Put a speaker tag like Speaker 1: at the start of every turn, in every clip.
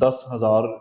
Speaker 1: 10,000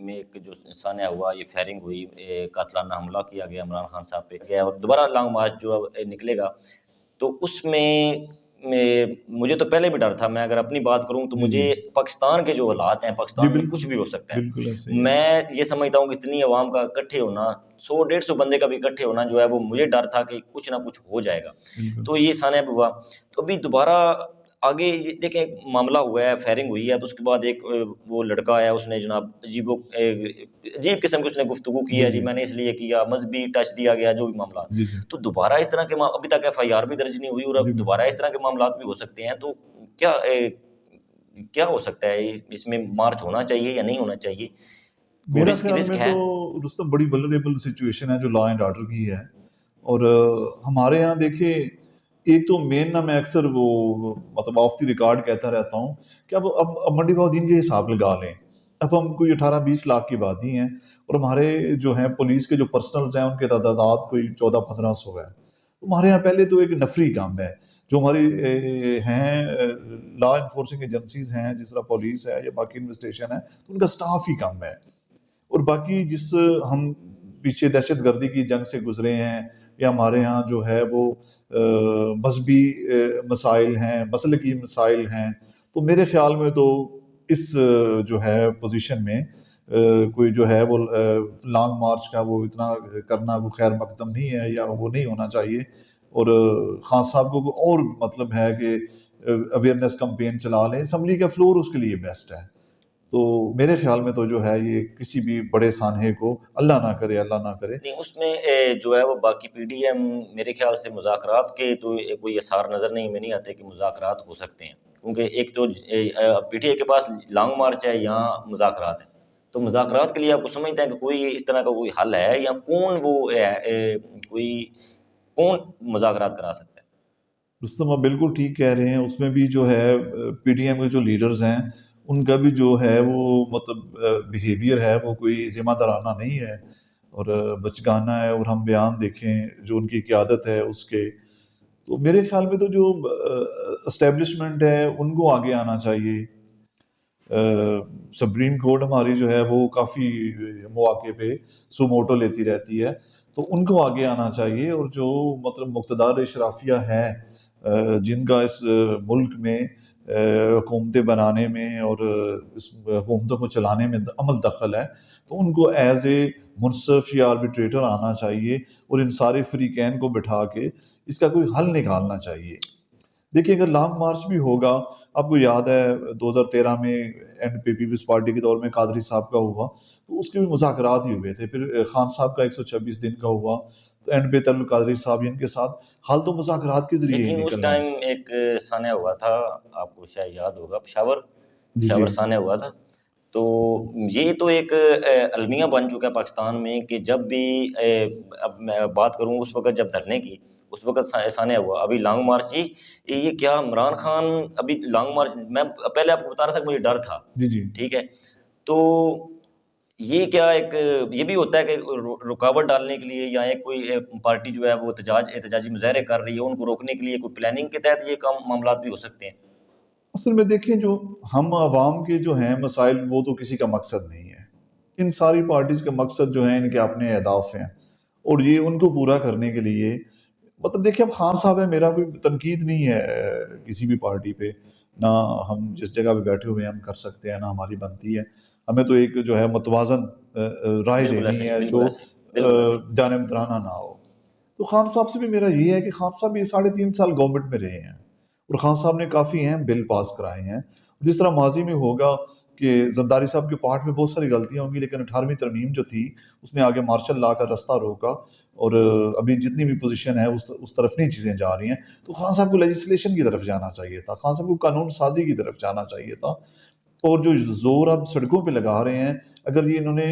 Speaker 2: میں ایک جو سانحہ ہوا، یہ فائرنگ ہوئی، قاتلانہ حملہ کیا گیا عمران خان صاحب پہ گیا، اور دوبارہ لانگ مارچ جو اب نکلے گا، تو اس میں مجھے تو پہلے بھی ڈر تھا. میں اگر اپنی بات کروں تو
Speaker 1: جی جی
Speaker 2: مجھے پاکستان کے جو حالات ہیں،
Speaker 1: جی
Speaker 2: پاکستان میں کچھ بھی ہو سکتا ہے.
Speaker 1: بالکل ایسے ہی ہے.
Speaker 2: میں یہ سمجھتا ہوں کہ اتنی عوام کا اکٹھے ہونا، 100-150 بندے کا بھی اکٹھے ہونا جو ہے، وہ مجھے ڈر تھا کہ کچھ نہ کچھ ہو جائے گا.
Speaker 1: بالکل
Speaker 2: تو یہ سانحہ ہوا. تو ابھی دوبارہ آگے یہ دیکھیں معاملہ ہوا ہے، فائرنگ ہوئی ہے، تو اس کے بعد ایک وہ لڑکا آیا، اس نے جناب عجیب قسم کی اس نے گفتگو کی
Speaker 1: جی
Speaker 2: ہے، جی
Speaker 1: جی
Speaker 2: میں نے اس لیے کیا، مذہبی ٹچ دیا گیا، جو بھی معاملات.
Speaker 1: جی جی
Speaker 2: تو دوبارہ اس طرح کے ابھی تک FIR بھی درج نہیں ہوئی، اور
Speaker 1: جی
Speaker 2: اب
Speaker 1: بالکل.
Speaker 2: دوبارہ اس طرح کے معاملات بھی ہو سکتے ہیں. تو کیا کیا ہو سکتا ہے، اس میں مارچ ہونا چاہیے یا نہیں ہونا چاہیے؟ کوئی
Speaker 1: میرا
Speaker 2: رسک
Speaker 1: خیال میں
Speaker 2: رسک
Speaker 1: تو
Speaker 2: ہے؟
Speaker 1: رستم بڑی ولنریبل سچویشن ہے جو لا اینڈ آرڈر کی ہے. اور ہمارے یہاں دیکھیں، ایک تو مین نہ، میں اکثر وہ مطلب آف دی ریکارڈ کہتا رہتا ہوں کہ اب منڈی باؤ دین کے حساب لگا لیں. اب ہم کوئی 18-20 لاکھ کی بات ہی ہیں، اور ہمارے جو ہیں پولیس کے جو پرسنلز ہیں ان کے تعداد کوئی 1400-1500 ہے. ہمارے یہاں پہلے تو ایک نفری کام ہے. جو ہماری ہیں لا انفورسنگ ایجنسیز ہیں، جس طرح پولیس ہے یا باقی انویسٹیشن ہے، تو ان کا سٹاف ہی کم ہے. اور باقی جس ہم پیچھے دہشت گردی کی جنگ سے گزرے ہیں، یا ہمارے ہاں جو ہے وہ مذہبی مسائل ہیں، مسلکی مسائل ہیں، تو میرے خیال میں تو اس جو ہے پوزیشن میں کوئی جو ہے وہ لانگ مارچ کا وہ اتنا کرنا وہ خیر مقدم نہیں ہے، یا وہ نہیں ہونا چاہیے. اور خان صاحب کو اور مطلب ہے کہ اویئرنیس کمپین چلا لیں، اسمبلی کا فلور اس کے لیے بیسٹ ہے. تو میرے خیال میں تو جو ہے یہ کسی بھی بڑے سانحے کو اللہ نہ کرے، اللہ نہ کرے.
Speaker 2: نہیں، اس میں جو ہے وہ باقی PDM میرے خیال سے مذاکرات کے تو کوئی اثار نظر میں نہیں آتے کہ مذاکرات ہو سکتے ہیں. کیونکہ ایک تو PTI کے پاس لانگ مارچ ہے، یہاں مذاکرات ہے. تو مذاکرات کے لیے آپ کو سمجھتے ہیں کہ کوئی اس طرح کا کوئی حل ہے، یا کون وہ کوئی کون مذاکرات کرا سکتا ہے؟
Speaker 1: رستم آپ بالکل ٹھیک کہہ رہے ہیں. اس میں بھی جو ہے PTM کے جو لیڈرز ہیں ان کا بھی جو ہے وہ مطلب بیہیویئر ہے وہ کوئی ذمہ دارانہ نہیں ہے، اور بچگانہ ہے. اور ہم بیان دیکھیں جو ان کی قیادت ہے اس کے، تو میرے خیال میں تو جو اسٹیبلشمنٹ ہے ان کو آگے آنا چاہیے. سپریم کورٹ ہماری جو ہے وہ کافی مواقع پہ سوموٹو لیتی رہتی ہے، تو ان کو آگے آنا چاہیے. اور جو مطلب مقتدار اشرافیہ ہے جن کا اس ملک میں حکومتیں بنانے میں اور اس حکومتوں کو چلانے میں عمل دخل ہے، تو ان کو ایز اے منصف یا آربیٹریٹر آنا چاہیے، اور ان سارے فریقین کو بٹھا کے اس کا کوئی حل نکالنا چاہیے. دیکھیے اگر لانگ مارچ بھی ہوگا، آپ کو یاد ہے 2013 میں پیپلز پارٹی کے دور میں قادری صاحب کا ہوا، تو اس کے بھی مذاکرات ہی ہوئے تھے. پھر خان صاحب کا 126 دن کا ہوا، تو اینڈ پہ تعلق قادری صاحب ان کے ساتھ حل تو مذاکرات کے ذریعے ہی
Speaker 2: لیکن اس
Speaker 1: نکلنا ہے.
Speaker 2: ٹائم ایک سانحہ ہوا تھا، آپ کو شاید یاد ہوگا، پشاور
Speaker 1: جی جی
Speaker 2: سانحہ ہوا تھا. تو یہ تو ایک المیہ بن چکا ہے پاکستان میں کہ جب بھی اب میں بات کروں اس وقت جب دھرنے کی، اس وقت سانحہ ہوا. ابھی لانگ مارچ جی، یہ کیا عمران خان ابھی لانگ مارچ، میں پہلے آپ کو بتا رہا تھا کہ مجھے ڈر تھا،
Speaker 1: جی جی
Speaker 2: ٹھیک ہے. تو یہ کیا ایک یہ بھی ہوتا ہے کہ رکاوٹ ڈالنے کے لیے، یا ایک کوئی پارٹی جو ہے وہ احتجاجی مظاہرے کر رہی ہے، ان کو روکنے کے لیے کوئی پلاننگ کے تحت یہ کام معاملات بھی ہو سکتے ہیں؟
Speaker 1: اصل میں دیکھیں جو ہم عوام کے جو ہیں مسائل وہ تو کسی کا مقصد نہیں ہے. ان ساری پارٹیز کا مقصد جو ہیں ان کے اپنے اہداف ہیں، اور یہ ان کو پورا کرنے کے لیے مطلب دیکھیں اب خان صاحب ہے، میرا کوئی تنقید نہیں ہے کسی بھی پارٹی پہ، نہ ہم جس جگہ پہ بیٹھے ہوئے ہم کر سکتے ہیں، نہ ہماری بنتی ہے. ہمیں تو ایک جو ہے متوازن رائے
Speaker 2: بالکل ایسے
Speaker 1: دینی
Speaker 2: ہی،
Speaker 1: ہے
Speaker 2: بالکل
Speaker 1: جو
Speaker 2: ایسے ہی، بالکل ایسے ہی.
Speaker 1: جانبدارانہ نہ ہو. تو خان صاحب سے بھی میرا یہ ہے کہ خان صاحب یہ 3.5 سال گورنمنٹ میں رہے ہیں، اور خان صاحب نے کافی اہم بل پاس کرائے ہیں. جس طرح ماضی میں ہوگا کہ زرداری صاحب کے پارٹ میں بہت ساری غلطیاں ہوں گی، لیکن 18ویں ترمیم جو تھی اس نے آگے مارشل لا کا رستہ روکا، اور ابھی جتنی بھی پوزیشن ہے اس طرف نہیں چیزیں جا رہی ہیں. تو خان صاحب کو لیجسلیشن کی طرف جانا چاہیے تھا، خان صاحب کو قانون سازی کی طرف جانا چاہیے تھا. اور جو زور اب سڑکوں پہ لگا رہے ہیں، اگر یہ انہوں نے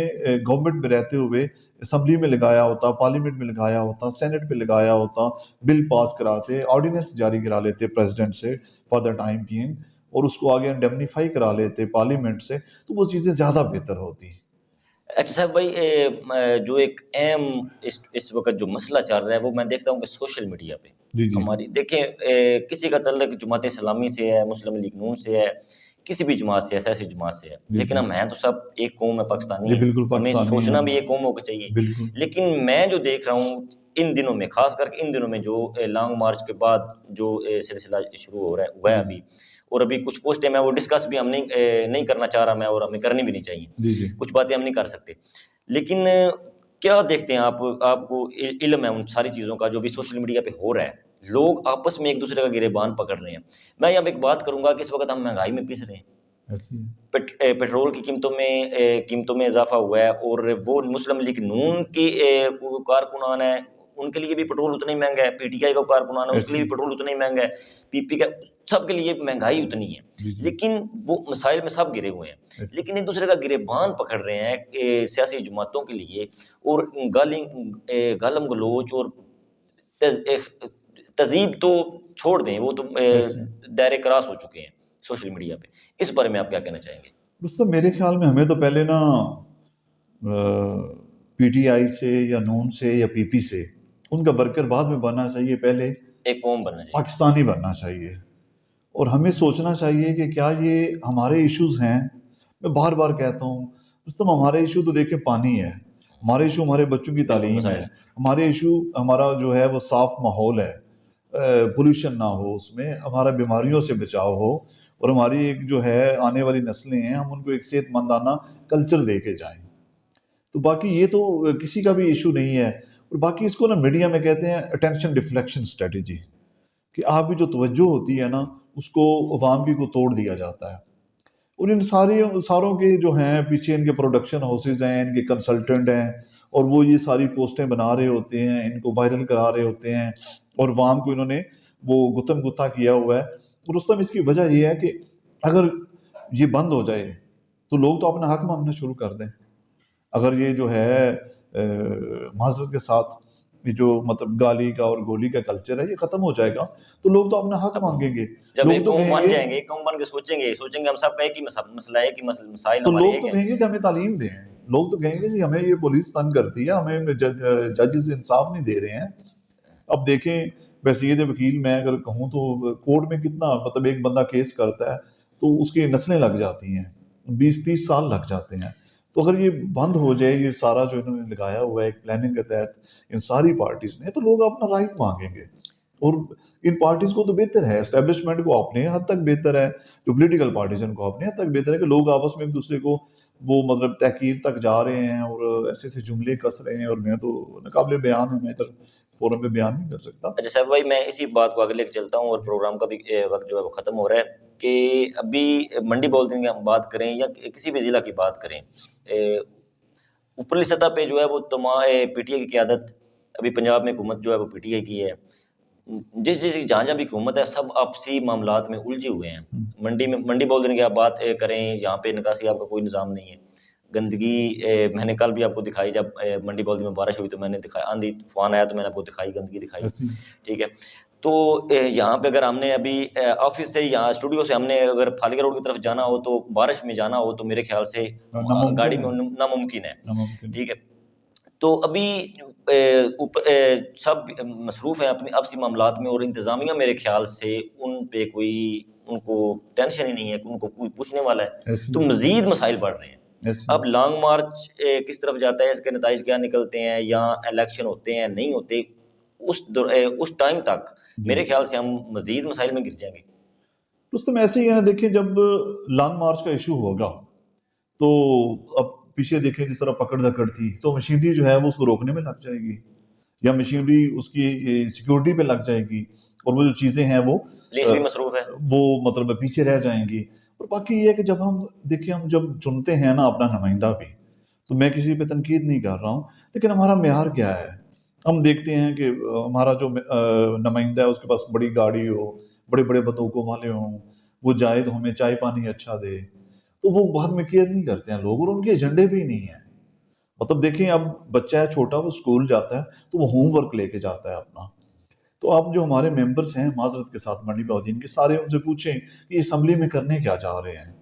Speaker 1: گورنمنٹ میں رہتے ہوئے اسمبلی میں لگایا ہوتا، پارلیمنٹ میں لگایا ہوتا، سینٹ پہ لگایا ہوتا، بل پاس کراتے، آرڈیننس جاری کرا لیتے پریزیڈنٹ سے فار دا ٹائم بینگ، اور اس کو آگے انڈیمنیفائی کرا لیتے پارلیمنٹ سے، تو وہ چیزیں زیادہ بہتر ہوتی.
Speaker 2: اچھا صاحب بھائی، جو ایک اہم اس وقت جو مسئلہ چل رہا ہے، وہ میں دیکھتا ہوں کہ سوشل میڈیا پہ
Speaker 1: جی جی
Speaker 2: ہماری دیکھیں کسی کا تعلق جماعت اسلامی سے ہے، مسلم لیگ نون سے ہے، کسی بھی جماعت سے ہے، سیاسی جماعت سے ہے، لیکن ہم ہیں تو سب ایک قوم ہے، پاکستانی
Speaker 1: یہ
Speaker 2: ہے،
Speaker 1: بالکل
Speaker 2: ہمیں
Speaker 1: پاکستانی
Speaker 2: سوچنا
Speaker 1: ہیں،
Speaker 2: بھی ایک قوم ہو کے چاہیے۔
Speaker 1: بالکل
Speaker 2: لیکن میں جو دیکھ رہا ہوں ان دنوں میں، خاص کر کے ان دنوں میں جو لانگ مارچ کے بعد جو سلسلہ شروع ہو رہا ہے ہوا ہے
Speaker 1: جی
Speaker 2: ابھی، اور ابھی کچھ پوسٹیں میں وہ ڈسکس بھی ہم نہیں کرنا چاہ رہا میں، اور ہمیں کرنی بھی نہیں چاہیے،
Speaker 1: جی جی
Speaker 2: کچھ باتیں ہم نہیں کر سکتے، لیکن کیا دیکھتے ہیں آپ کو علم ہے ان ساری چیزوں کا جو بھی سوشل میڈیا پہ ہو رہا ہے، لوگ آپس میں ایک دوسرے کا گریبان پکڑ رہے ہیں۔ میں یہاں پہ ایک بات کروں گا کہ اس وقت ہم مہنگائی میں پس رہے ہیں،
Speaker 1: ایسی ہے۔
Speaker 2: پیٹرول کی قیمتوں میں اضافہ ہوا ہے، اور وہ مسلم لیگ نون کے کارکنان ہیں، ان کے لیے بھی پیٹرول اتنا ہی مہنگا ہے، پی ٹی آئی کا کارکنان ہے اس کے لیے بھی پیٹرول اتنا ہی مہنگا ہے، پی پی کا، سب کے لیے مہنگائی اتنی ہے،
Speaker 1: جی جی
Speaker 2: لیکن وہ مسائل میں سب گرے ہوئے ہیں،
Speaker 1: ایسی
Speaker 2: لیکن ایک دوسرے کا گریبان پکڑ رہے ہیں سیاسی جماعتوں کے لیے، اور گالم گلوچ اور تہذیب تو چھوڑ دیں، وہ تو
Speaker 1: ایسی
Speaker 2: دائرے کراس ہو چکے ہیں سوشل میڈیا پہ۔ اس بارے میں آپ کیا کہنا چاہیں گے؟
Speaker 1: دوستو میرے خیال میں ہمیں تو پہلے نا پی ٹی آئی سے یا نون سے یا پی پی سے ان کا ورکر بعد میں بننا چاہیے، پہلے
Speaker 2: ایک قوم بننا چاہیے۔
Speaker 1: پاکستانی بننا چاہیے، اور ہمیں سوچنا چاہیے کہ کیا یہ ہمارے ایشوز ہیں۔ میں بار بار کہتا ہوں دوستو، ہمارے ایشو تو دیکھیں پانی ہے، ہمارے ایشو ہمارے بچوں کی
Speaker 2: بالکل
Speaker 1: تعلیم
Speaker 2: مسائل
Speaker 1: ہے، ہمارے ایشو ہمارا جو ہے وہ صاف ماحول ہے، پولوشن نہ ہو اس میں، ہمارا بیماریوں سے بچاؤ ہو، اور ہماری ایک جو ہے آنے والی نسلیں ہیں ہم ان کو ایک صحت مندانہ کلچر دے کے جائیں۔ تو باقی یہ تو کسی کا بھی ایشو نہیں ہے، اور باقی اس کو نا میڈیا میں کہتے ہیں اٹینشن ڈیفلیکشن اسٹریٹجی، کہ آپ کی جو توجہ ہوتی ہے نا اس کو عوام کی کو توڑ دیا جاتا ہے، اور ان ساروں کے جو ہیں پیچھے ان کے پروڈکشن ہاؤسز ہیں، ان کے کنسلٹنٹ ہیں، اور وہ یہ ساری پوسٹیں بنا رہے ہوتے ہیں، ان کو وائرل کرا رہے ہوتے ہیں، اور عوام کو انہوں نے وہ گتم گتھا کیا ہوا ہے۔ اور رستم اس کی وجہ یہ ہے کہ اگر یہ بند ہو جائے تو لوگ تو اپنا حق مانگنا شروع کر دیں۔ اگر یہ جو ہے معذرت کے ساتھ یہ جو مطلب گالی کا اور گولی کا کلچر ہے یہ ختم ہو جائے گا تو لوگ تو اپنا حق مانگیں گے،
Speaker 2: جب
Speaker 1: لوگ
Speaker 2: ایک
Speaker 1: تو
Speaker 2: قوم
Speaker 1: کہیں
Speaker 2: بن
Speaker 1: گے،
Speaker 2: جائیں گے، ایک قوم بن کے سوچیں گے ہم سب کا ایک ہی مسئلہ ہے، ایک ہی مسائل
Speaker 1: تو
Speaker 2: ہمارے
Speaker 1: لوگ
Speaker 2: ایک
Speaker 1: تو
Speaker 2: ہیں۔
Speaker 1: کہیں گے کہ ہمیں تعلیم دیں، لوگ تو کہیں گے جی ہمیں یہ پولیس تنگ کرتی ہے، ہمیں ججز انصاف نہیں دے رہے ہیں۔ اب دیکھیں بحیثیت وکیل میں اگر کہوں تو کورٹ میں کتنا مطلب ایک بندہ کیس کرتا ہے تو اس کی نسلیں لگ جاتی ہیں، 20-30 سال لگ جاتے ہیں۔ تو اگر یہ بند ہو جائے، یہ سارا جو انہوں نے لگایا ہوا ہے ایک پلاننگ کے تحت ان ساری پارٹیز نے، تو لوگ اپنا رائٹ مانگیں گے، اور ان پارٹیز کو تو بہتر ہے، اسٹیبلشمنٹ کو اپنے حد تک بہتر ہے، جو پولیٹیکل پارٹیز ہیں ان کو اپنے حد تک بہتر ہے کہ لوگ آپس میں ایک دوسرے کو وہ مطلب تحقیر تک جا رہے ہیں اور ایسے ایسے جملے کس رہے ہیں، اور میں تو ناقابل بیان ہوں، میں ادھر فورم پہ بیان نہیں کر سکتا۔
Speaker 2: اچھا صاحب بھائی، میں اسی بات کو آگے لے کے چلتا ہوں، اور پروگرام کا بھی وقت جو ہے وہ ختم ہو رہا ہے، کہ ابھی منڈی بولدین کی ہم بات کریں یا کسی بھی ضلع کی بات کریں، اوپرلی سطح پہ جو ہے وہ تمام پی ٹی آئی کی قیادت، ابھی پنجاب میں حکومت جو ہے وہ پی ٹی آئی کی ہے، جس جہاں جہاں بھی حکومت ہے سب آپسی معاملات میں الجھے ہوئے ہیں۔ منڈی بولدین کی آپ بات کریں، یہاں پہ نکاسی آپ کا کوئی نظام نہیں ہے، گندگی میں نے کل بھی آپ کو دکھائی، جب منڈی بولدین میں بارش ہوئی تو میں نے دکھائی، آندھی طوفان آیا تو میں نے آپ کو دکھائی، گندگی دکھائی، ٹھیک ہے۔ تو یہاں پہ اگر ہم نے ابھی آفس سے یہاں اسٹوڈیو سے ہم نے اگر فالگہ روڈ کی طرف جانا ہو تو بارش میں جانا ہو تو میرے خیال سے گاڑی میں ناممکن ہے، ٹھیک ہے۔ تو ابھی سب مصروف ہیں اپنے آپسی معاملات میں، اور انتظامیہ میرے خیال سے ان پہ کوئی ان کو ٹینشن ہی نہیں ہے کہ ان کو کوئی پوچھنے والا ہے، تو مزید مسائل بڑھ رہے ہیں۔ اب لانگ مارچ کس طرف جاتا ہے، اس کے نتائج کیا نکلتے ہیں، یا الیکشن ہوتے ہیں نہیں ہوتے، اس ٹائم تک میرے خیال سے ہم مزید مسائل میں گر جائیں گے۔
Speaker 1: رستم ایسے ہی ہے نا، دیکھیں جب لانگ مارچ کا ایشو ہوگا تو اب پیچھے دیکھیں جس طرح پکڑ دھکڑ تھی تو مشینری جو ہے وہ اس کو روکنے میں لگ جائے گی، یا مشینری اس کی سیکیورٹی پہ لگ جائے گی، اور وہ جو چیزیں ہیں وہ
Speaker 2: پولیس بھی مصروف ہے،
Speaker 1: وہ مطلب پیچھے رہ جائیں گی۔ اور باقی یہ ہے کہ جب ہم دیکھیں، ہم جب چنتے ہیں نا اپنا نمائندہ بھی، تو میں کسی پہ تنقید نہیں کر رہا ہوں، لیکن ہمارا معیار کیا ہے؟ ہم دیکھتے ہیں کہ ہمارا جو نمائندہ ہے اس کے پاس بڑی گاڑی ہو، بڑے بڑے بندوقوں والے ہوں، وہ جائے تو ہمیں چائے پانی اچھا دے، تو وہ بعد میں کیئر نہیں کرتے ہیں لوگ، اور ان کے ایجنڈے بھی نہیں ہیں۔ مطلب دیکھیں اب بچہ ہے چھوٹا، وہ اسکول جاتا ہے تو وہ ہوم ورک لے کے جاتا ہے اپنا، تو آپ جو ہمارے ممبرز ہیں معذرت کے ساتھ منڈی بہودین کے، سارے ان سے پوچھیں کہ اسمبلی میں کرنے کیا چاہ رہے ہیں،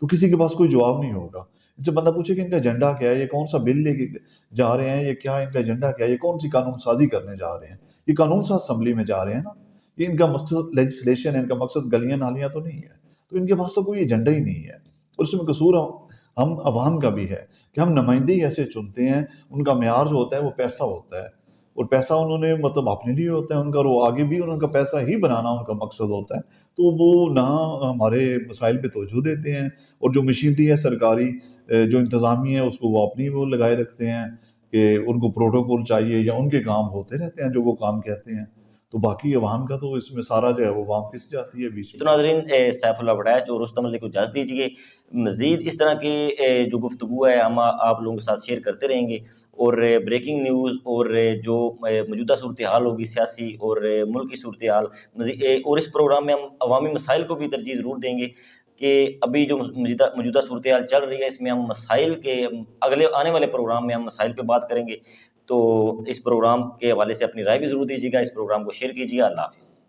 Speaker 1: تو کسی کے پاس کوئی جواب نہیں ہوگا۔ ان سے بندہ پوچھے کہ ان کا ایجنڈا کیا ہے، یہ کون سا بل لے کے جا رہے ہیں، یہ کیا ان کا ایجنڈا کیا ہے، یہ کون سی قانون سازی کرنے جا رہے ہیں، یہ قانون ساز اسمبلی میں جا رہے ہیں نا، یہ ان کا مقصد لیجسلیشن ہے، ان کا مقصد گلیاں نالیاں تو نہیں ہے۔ تو ان کے پاس تو کوئی ایجنڈا ہی نہیں ہے، اور اس میں قصور ہم عوام کا بھی ہے کہ ہم نمائندے ہی ایسے چنتے ہیں، ان کا معیار جو ہوتا ہے وہ پیسہ ہوتا ہے، اور پیسہ انہوں نے مطلب اپنے لیے ہوتا ہے ان کا، اور وہ آگے بھی ان کا پیسہ ہی بنانا ان کا مقصد ہوتا ہے، تو وہ نہ ہمارے مسائل پہ توجہ دیتے ہیں، اور جو مشینری ہے سرکاری جو انتظامیہ ہے اس کو وہ اپنی وہ لگائے رکھتے ہیں کہ ان کو پروٹوکول چاہیے یا ان کے کام ہوتے رہتے ہیں جو وہ کام کہتے ہیں، تو باقی عوام کا تو اس میں سارا جو ہے وہ عوام پس جاتی ہے بیچ
Speaker 2: تو
Speaker 1: میں۔
Speaker 2: ناظرین سیف اللہ وڑیچ اور رستم علی کو اجازت دیجیے، مزید اس طرح کی جو گفتگو ہے ہم آپ لوگوں کے ساتھ شیئر کرتے رہیں گے، اور بریکنگ نیوز اور جو موجودہ صورتحال ہوگی سیاسی اور ملکی صورتحال، اور اس پروگرام میں ہم عوامی مسائل کو بھی ترجیح ضرور دیں گے کہ ابھی جو موجودہ صورتحال چل رہی ہے اس میں ہم مسائل کے اگلے آنے والے پروگرام میں ہم مسائل پہ بات کریں گے، تو اس پروگرام کے حوالے سے اپنی رائے بھی ضرور دیجیے گا، اس پروگرام کو شیئر کیجیے۔ اللہ حافظ۔